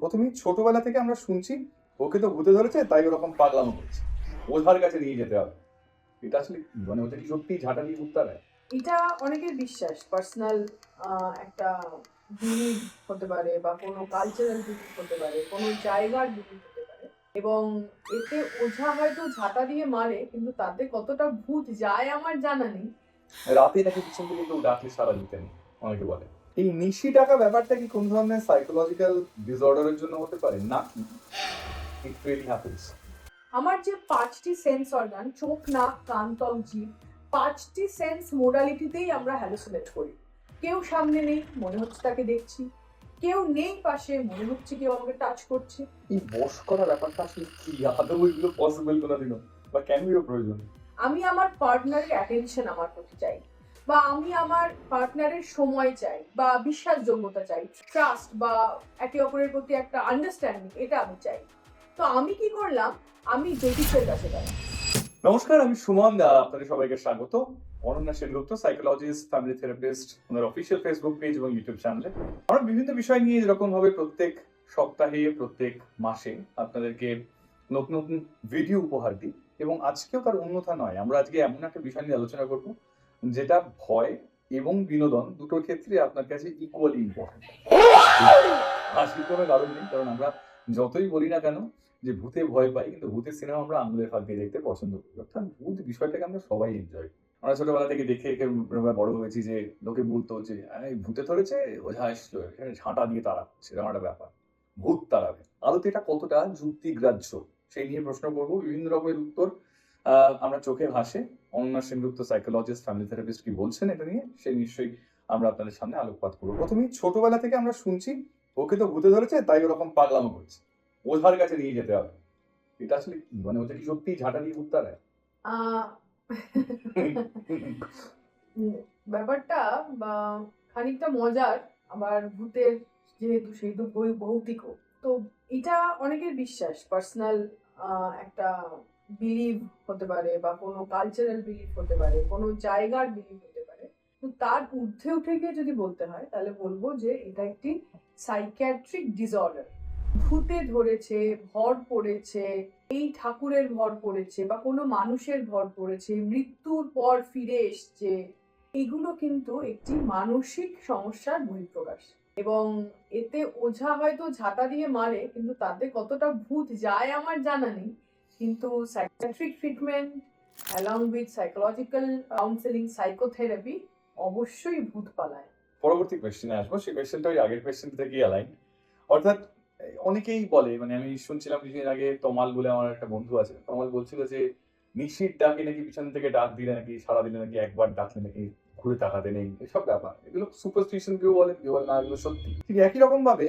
প্রথমেই ছোটবেলা থেকে আমরা শুনছি ওকে তো ভূতে ধরেছে তাই ওরকম পাগলামো করছে, ওঝার কাছে নিয়ে যেতে হবে। এটা আসলে কি মানে ওটা কি সত্যি ঝাঁটা দিয়ে উঠতে হয়? এটা অনেকের বিশ্বাস, পার্সোনাল একটা বিলিভ হতে পারে, বা কোনো কালচারাল বিলিভ হতে পারে, কোনো জায়গার বিলিভ হতে পারে। এবং এতে ওঝা হয়তো ঝাঁটা দিয়ে মারে, কিন্তু তাতে কতটা ভূত যায় আমার জানা নেই। রাতে নাকি পিছন থেকে কেউ ডাকলে সারা দিতে নেই, অনেকে বলে। এই নিশি ডাকা ব্যাপারটা কি কোন ধরনের সাইকোলজিক্যাল ডিসঅর্ডারের জন্য হতে পারে নাকি ইট রিয়েলি হ্যাপেন্স? আমার যে 5টি সেন্স অর্গান, চোখ, নাক, কান, ত্বক, জিভ, 5টি সেন্স মোডালিটিতেই আমরা হ্যালুসিনেট করি। কেউ সামনে নেই, মনে হচ্ছে তাকে দেখছি। কেউ নেই পাশে, মনে হচ্ছে কেউ আমাকে টাচ করছে। এই বশ করা ব্যাপারটা আসলে কি, আদৌ এগুলো পসিবল কোনোদিনও, বা কেন এর প্রয়োজন? আমি আমার পার্টনারের অ্যাটেনশন আমার প্রতি চাই, বা আমি আমার পার্টনারের সময় চাই, বা বিশ্বাসযোগ্যতা চাই, ট্রাস্ট, বা একে অপরের প্রতি একটা আন্ডারস্ট্যান্ডিং, এটা আমি চাই। তো আমি কি করলাম, আমি জ্যোতিষের কাছে গেলাম। নমস্কার, আমি সুমন, আপনাদের সবাইকে স্বাগত Ananya Sengupta, psychologist, family therapist, ওনার অফিসিয়াল ফেসবুক পেজ এবং ইউটিউব চ্যানেলে আমরা বিভিন্ন বিষয় নিয়ে এরকম ভাবে প্রত্যেক সপ্তাহে, প্রত্যেক মাসে আপনাদেরকে নতুন নতুন ভিডিও উপহার দিই। এবং আজকেও তার অন্যথা নয়, আমরা আজকে এমন একটা বিষয় নিয়ে আলোচনা করব যেটা ভয় এবং বিনোদন দুটোর ক্ষেত্রে আপনার কাছে ইকুয়ালি ইম্পর্টেন্ট। হাসির কোনো কারণ নেই, কারণ আমরা যতই বলি না কেন যে ভূতে ভয় পাই, কিন্তু ভূতের সিনেমা আমরা আঙুলের ফাঁক দিয়ে দেখতে পছন্দ করি। অর্থাৎ ভূত বিষয়টাকে আমরা সবাই এনজয় করি। আমরা ছোটবেলা থেকে দেখে আমরা বড় হয়েছি যে লোকে বলতো যে এই ভূতে ধরেছে, ওঝা আসলো, এখানে ঝাঁটা দিয়ে তাড়াবে, সেরকম একটা ব্যাপার, ভূত তাড়াবে। আদতে এটা কতটা যুক্তিগ্রাহ্য সেই নিয়ে প্রশ্ন করবো, বিভিন্ন রকমের উত্তর আমরা চোখে ভাসে। Ananya Sengupta, psychologist, family therapist কি বলছেন এটা নিয়ে, সেই নিশ্চয়ই আমরা আপনাদের সামনে আলোকপাত করবো। প্রথমেই ছোটবেলা থেকে আমরা শুনছি ওকে তো ভূতে ধরেছে তাই ওরকম পাগলামো করছে, ওঝার কাছে নিয়ে যেতে হবে। এটা আসলে কি মানে ওটা কি সত্যি ঝাঁটা দিয়ে উঠতে হয়? আহ, ব্যাপারটা বা খানিকটা মজার, আবার ভূতের যেহেতু সেহেতু ভৌতিকও। তো এটা অনেকের বিশ্বাস, পার্সোনাল একটা বিলিভ হতে পারে, বা কোনো কালচারাল বিলিভ হতে পারে, কোনো জায়গার বিলিভ হতে পারে। তো তার ঊর্ধ্বে উঠে গিয়ে যদি বলতে হয়, তাহলে বলবো যে এটা একটি সাইকিয়াট্রিক ডিসঅর্ডার। ভূতে ধরেছে, ভর পড়েছে, এই ঠাকুরের ভর পড়েছে, বা কোনো মানুষের ভর পড়েছে, মৃত্যুর পর ফিরে এসছে, এগুলো কিন্তু একটি মানসিক সমস্যার বহিঃপ্রকাশ। এবং এতে ওঝা হয়তো ঝাঁটা দিয়ে মারে, কিন্তু তাতে কতটা ভূত যায় আমার জানা নেই। কিন্তু psychiatric treatment along with psychological counselling, psychotherapy অবশ্যই ভূত পালায়। পরবর্তী কোয়েশ্চেনে আসবো, সেই কোয়েশ্চেনটা ওই আগের কোয়েশ্চেন থেকেই অ্যালাইন। অর্থাৎ অনেকেই বলে, মানে আমি শুনছিলাম কিছুদিন আগে, তমাল বলে আমার একটা বন্ধু আছে, তমাল বলছিল যে নিশির ডাকে নাকি পিছন থেকে ডাক দিলে নাকি সারা দিলে নাকি একবার ডাকলে নাকি ঘুরে তাকাতে নেই, এসব ব্যাপার। এগুলো সুপারস্টিশন, কেউ বলে কেউ বলে না এগুলো সত্যি। ঠিক একই রকম ভাবে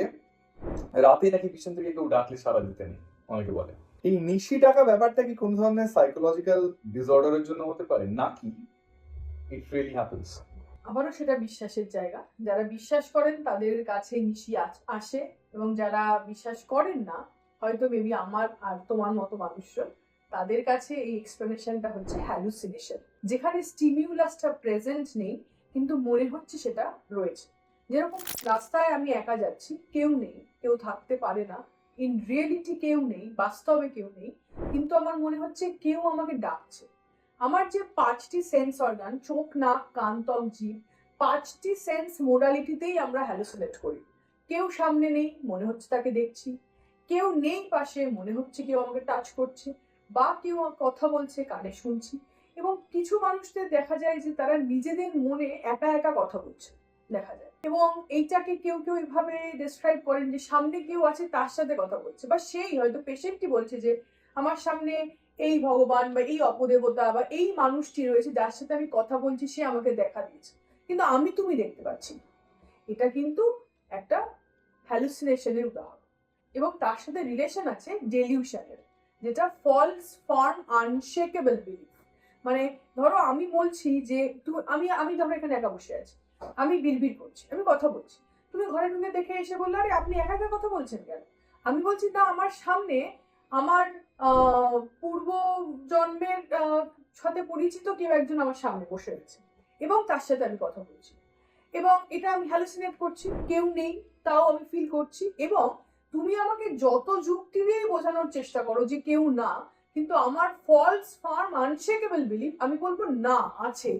রাতে নাকি পিছন থেকে কেউ ডাকলে সারা দিতে নেই, অনেকে বলে। এই নিশি ডাকা ব্যাপারটা কি কোন ধরনের সাইকোলজিক্যাল ডিসঅর্ডারের জন্য হতে পারে নাকি ইট রিয়েলি হ্যাপেন্স? আবারও সেটা বিশ্বাসের জায়গা। যারা বিশ্বাস করেন তাদের কাছে নিশি আসে, এবং যারা বিশ্বাস করেন না, হয়তো মেবি আমার আর তোমার মতো মানুষজন, তাদের কাছে এই এক্সপ্লেনেশনটা হচ্ছে হ্যালুসিনেশন, যেখানে স্টিমিউলাসটা প্রেজেন্ট নেই, কিন্তু মনে হচ্ছে সেটা রয়েছে। যেরকম রাস্তায় আমি একা যাচ্ছি, কেউ নেই, কেউ থাকতে পারে না, ইন রিয়েলিটি কেউ নেই, বাস্তবে কেউ নেই, কিন্তু আমার মনে হচ্ছে কেউ আমাকে ডাকছে। আমার যে 5টি সেন্স অর্গান, চোখ, নাক, কান, ত্বক, জিভ, 5টি সেন্স মোডালিটিতেই আমরা হ্যালুসিনেট করি। কেউ সামনে নেই, মনে হচ্ছে তাকে দেখছি। কেউ নেই পাশে, মনে হচ্ছে কেউ আমাকে টাচ করছে, বা কেউ কথা বলছে, কানে শুনছি। এবং কিছু মানুষদের দেখা যায় যে তারা নিজেদের মনে একা একা কথা বলছে, দেখা যায়। এবং এইটাকে কেউ কেউ এভাবে ডেসক্রাইব করেন যে সামনে কেউ আছে, তার সাথে কথা বলছে, বা সেই হয়তো পেশেন্টই বলছে যে আমার সামনে এই ভগবান, বা এই অপদেবতা, বা এই মানুষটি রয়েছে যার সাথে আমি কথা বলছি, সে আমাকে দেখা দিয়েছে, কিন্তু আমি তুমি দেখতে পাচ্ছি না। এটা কিন্তু একটা হ্যালুসিনেশনের উদাহরণ। এবং তার সাথে রিলেশন আছে ডেলিউশনের, যেটা ফলস ফার্ম আনশেকেবল বিলিফ। মানে ধরো আমি বলছি যে আমি আমি ধরো এখানে একা বসে আছি, আমি বিড়বিড় করছি, আমি কথা বলছি, তুমি ঘরে ঢুকে দেখে এসে বললে আরে আপনি একা একা কথা বলছেন কেন। আমি বলছি না, আমার সামনে আমার পূর্ব জন্মের সাথে পরিচিত কেউ একজন আমার সামনে বসে আছে, এবং তার সাথে আমি কথা বলছি, এবং এটা আমি হ্যালুসিনেট করছি, কেউ নেই তাও আমি ফিল করছি। এবং তুমি আমাকে যত যুক্তি দিয়ে বোঝানোর চেষ্টা করো যে কেউ না, কিন্তু আমার ফলস ফার্ম আনশেকেবল বিলিফ, আমি বলবো না, আছে।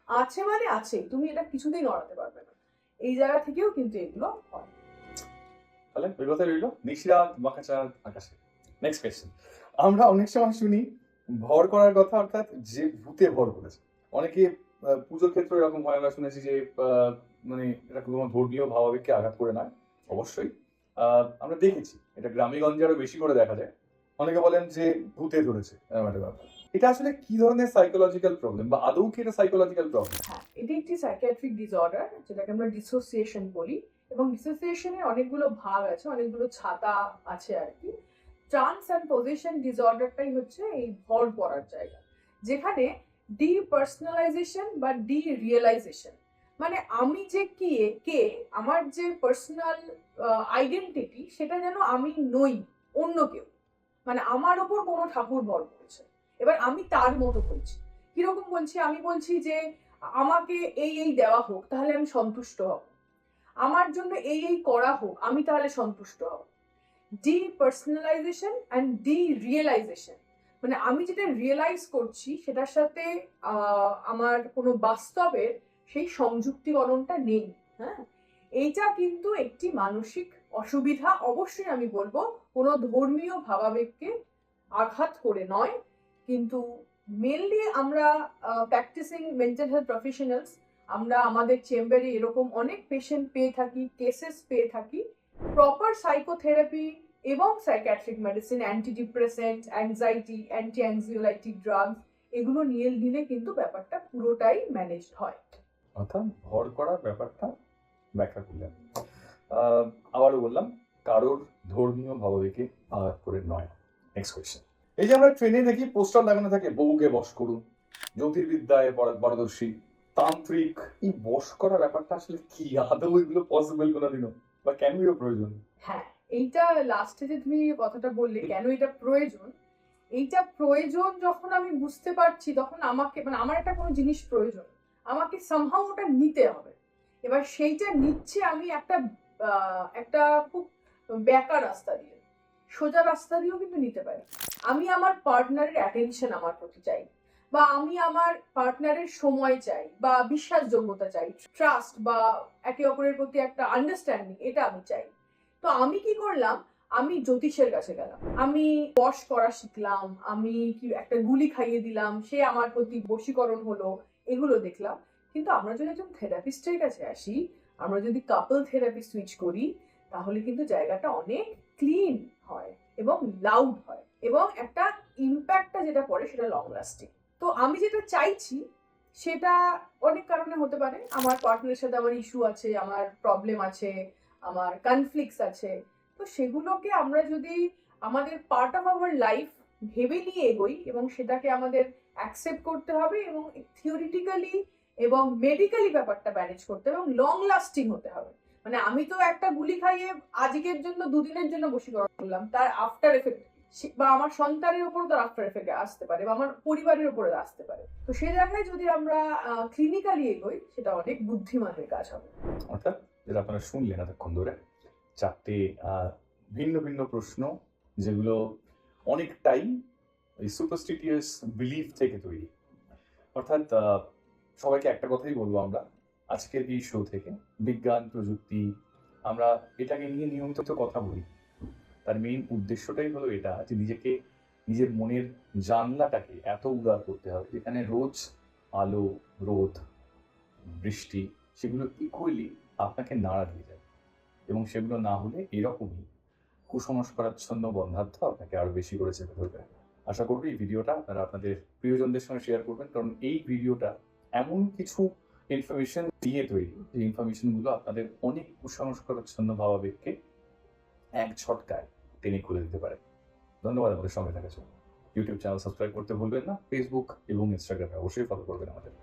আছে মানে আছে, তুমি এটা কিছুতেই নড়াতে পারবে না। এই জায়গা থেকেও কিন্তু এগুলো হয়। তাহলে ওই কথা রইল, নিশিরাত বাঁকাচাঁদ আকাশে। Next question. আমরা অনেক সময় শুনি ভর করার কথা, অর্থাৎ যে ভূতে ভর করেছে। অনেকে পুজোর ক্ষেত্রে এরকম হয়, আমরা শুনেছি যে মানে এটা কোনো ধর্মীয় ভাবাবেগকে আঘাত করে নয়। অবশ্যই আমরা দেখেছি এটা গ্রামে গঞ্জে আরো বেশি করে দেখা যায়। অনেকে বলেন যে ভূতে ধরেছে, এরকম একটা ব্যাপার। এটা আসলে কি ধরনের সাইকোলজিক্যাল প্রবলেম, বা আদৌ কি এটা সাইকোলজিক্যাল প্রবলেম? হ্যাঁ, এটি একটি সাইকিয়াট্রিক ডিসঅর্ডার, যেটাকে আমরা ডিসোসিয়েশন বলি। এবং ডিসোসিয়েশনের অনেকগুলো ভাগ আছে, অনেকগুলো ছাতা আছে আর কি। ট্রান্স অ্যান্ড পজিশন ডিসঅর্ডারটাই হচ্ছে এই ভর করার জায়গা, যেখানে ডিপার্সোনালাইজেশন বা ডিরিয়েলাইজেশন, মানে আমি যে কে, আমার যে পার্সোনাল আইডেন্টিটি, সেটা যেন আমি নই, অন্য কেউ। মানে আমার ওপর কোনো ঠাকুর ভর করেছে, এবার আমি তার মতো বলছি। কিরকম বলছি? আমি বলছি যে আমাকে এই দেওয়া হোক, তাহলে আমি সন্তুষ্ট হব। আমার জন্য এই করা হোক, আমি তাহলে সন্তুষ্ট হব। ডিপার্সোনালাইজেশন অ্যান্ড ডিরিয়েলাইজেশন, মানে আমি যেটা রিয়েলাইজ করছি সেটার সাথে আমার কোনো বাস্তবের সেই সংযুক্তিকরণটা নেই। হ্যাঁ, এইটা কিন্তু একটি মানসিক অসুবিধা। অবশ্যই আমি বলবো কোনো ধর্মীয় ভাবাবেগকে আঘাত করে নয়, কিন্তু মেনলি আমরা প্র্যাকটিসিং মেন্টাল হেলথ প্রফেশনালস, আমরা আমাদের চেম্বারে এরকম অনেক পেশেন্ট পেয়ে থাকি, কেসেস পেয়ে থাকি। প্রপার সাইকোথেরাপি এবং psychiatric medicine, antidepressant, anxiety, anti anxiolytic drugs, এগুলো নিলে কিন্তু ব্যাপারটা পুরোটাই ম্যানেজড হয়। অর্থাৎ ভর করার ব্যাপারটা ব্যাখ্যা করলেন। আবারও বললাম, কারোর ধর্মীয় ভাবাবেগে আঘাত করে নয়। Next question. এই যে আমরা ট্রেনে দেখি পোস্টার লাগানো থাকে, বউকে বশ করুন, জ্যোতির্বিদ্যায় পারদর্শী, তান্ত্রিক। এই বশ করার ব্যাপারটা আসলে কি? আদৌ এগুলো পসিবল কোনোদিনও, বা কেন এর প্রয়োজন? হ্যাঁ, এইটা লাস্টে যে তুমি কথাটা বললে, কেন এটা প্রয়োজন, এইটা প্রয়োজন যখন আমি বুঝতে পারছি, তখন আমাকে, মানে আমার একটা কোনো জিনিস প্রয়োজন, আমাকে সামহাউ ওটা নিতে হবে। এবার সেইটা নিচ্ছে আমি একটা খুব বেঁকা রাস্তা দিয়ে, সোজা রাস্তা দিয়েও কিন্তু নিতে পারি। আমি আমার পার্টনারের অ্যাটেনশন আমার প্রতি চাই, বা আমি আমার পার্টনারের সময় চাই, বা বিশ্বাসযোগ্যতা চাই, ট্রাস্ট, বা একে অপরের প্রতি একটা আন্ডারস্ট্যান্ডিং, এটা আমি চাই। তো আমি কি করলাম, আমি জ্যোতিষের কাছে গেলাম, আমি বশ করা শিখলাম, আমি কি একটা গুলি খাইয়ে দিলাম, সে আমার প্রতি বশীকরণ হলো, এগুলো দেখলাম। কিন্তু আমরা যদি একজন থেরাপিস্টের কাছে আসি, আমরা যদি কাপল থেরাপি সুইচ করি, তাহলে কিন্তু জায়গাটা অনেক ক্লিন হয় এবং লাউড হয়, এবং একটা ইম্প্যাক্টটা যেটা পড়ে সেটা লং লাস্টিং। তো আমি যেটা চাইছি সেটা অনেক কারণে হতে পারে। আমার পার্টনারের সাথে আমার ইস্যু আছে, আমার প্রবলেম আছে, আমার কনফ্লিক্টস আছে। তো সেগুলোকে আমরা যদি আমাদের পার্ট অফ আওয়ার লাইফ ভেবে নিয়ে এগোই, এবং সেটাকে আমাদের অ্যাকসেপ্ট করতে হবে, এবং থিওরিটিক্যালি এবং মেডিকেলি ব্যাপারটা ম্যানেজ করতে হবে, এবং লং লাস্টিং হতে হবে। মানে আমি তো একটা গুলি খাইয়ে আজকের জন্য, দুদিনের জন্য বশীকরণ করলাম, তার আফটার এফেক্ট, বা আমার সন্তানের উপরও তার আফটার এফেক্ট আসতে পারে, বা আমার পরিবারের উপরে আসতে পারে। তো সেই জায়গায় যদি আমরা ক্লিনিক্যালি এগোই, সেটা অনেক বুদ্ধিমানের কাজ হবে। অর্থাৎ যেটা আপনারা শুনলেন এতক্ষণ ধরে, চারটে ভিন্ন ভিন্ন প্রশ্ন, যেগুলো অনেকটাই এই সুপারস্টিটিয়াস বিলিফ থেকে তৈরি। অর্থাৎ সবাইকে একটা কথাই বলবো আমরা আজকের এই শো থেকে, বিজ্ঞান প্রযুক্তি, আমরা এটাকে নিয়ে নিয়মিত কথা বলি। তার মেইন উদ্দেশ্যটাই হলো এটা, যে নিজেকে, নিজের মনের জানলাটাকে এত উদার করতে হবে যেখানে রোজ আলো, রোদ, বৃষ্টি, সেগুলো ইকুয়ালি আপনাকে নাড়া দিয়ে যায়। এবং সেগুলো না হলে এরকমই কুসংস্কারাচ্ছন্ন বন্ধাত্ম আপনাকে আরো বেশি করে চেপে ধরবে। আশা করবো এই ভিডিওটা আপনারা আপনাদের প্রিয়জনদের সঙ্গে শেয়ার করবেন, কারণ এই ভিডিওটা এমন কিছু ইনফরমেশন দিয়ে তৈরি, যে ইনফরমেশনগুলো আপনাদের অনেক কুসংস্কারাচ্ছন্ন ভাবাবেগকে এক ছটকায় টেনে খুলে দিতে পারে। ধন্যবাদ আমাদের সঙ্গে থাকার জন্য। ইউটিউব চ্যানেল সাবস্ক্রাইব করতে ভুলবেন না, ফেসবুক এবং ইনস্টাগ্রামে অবশ্যই ফলো করবেন আমাদের।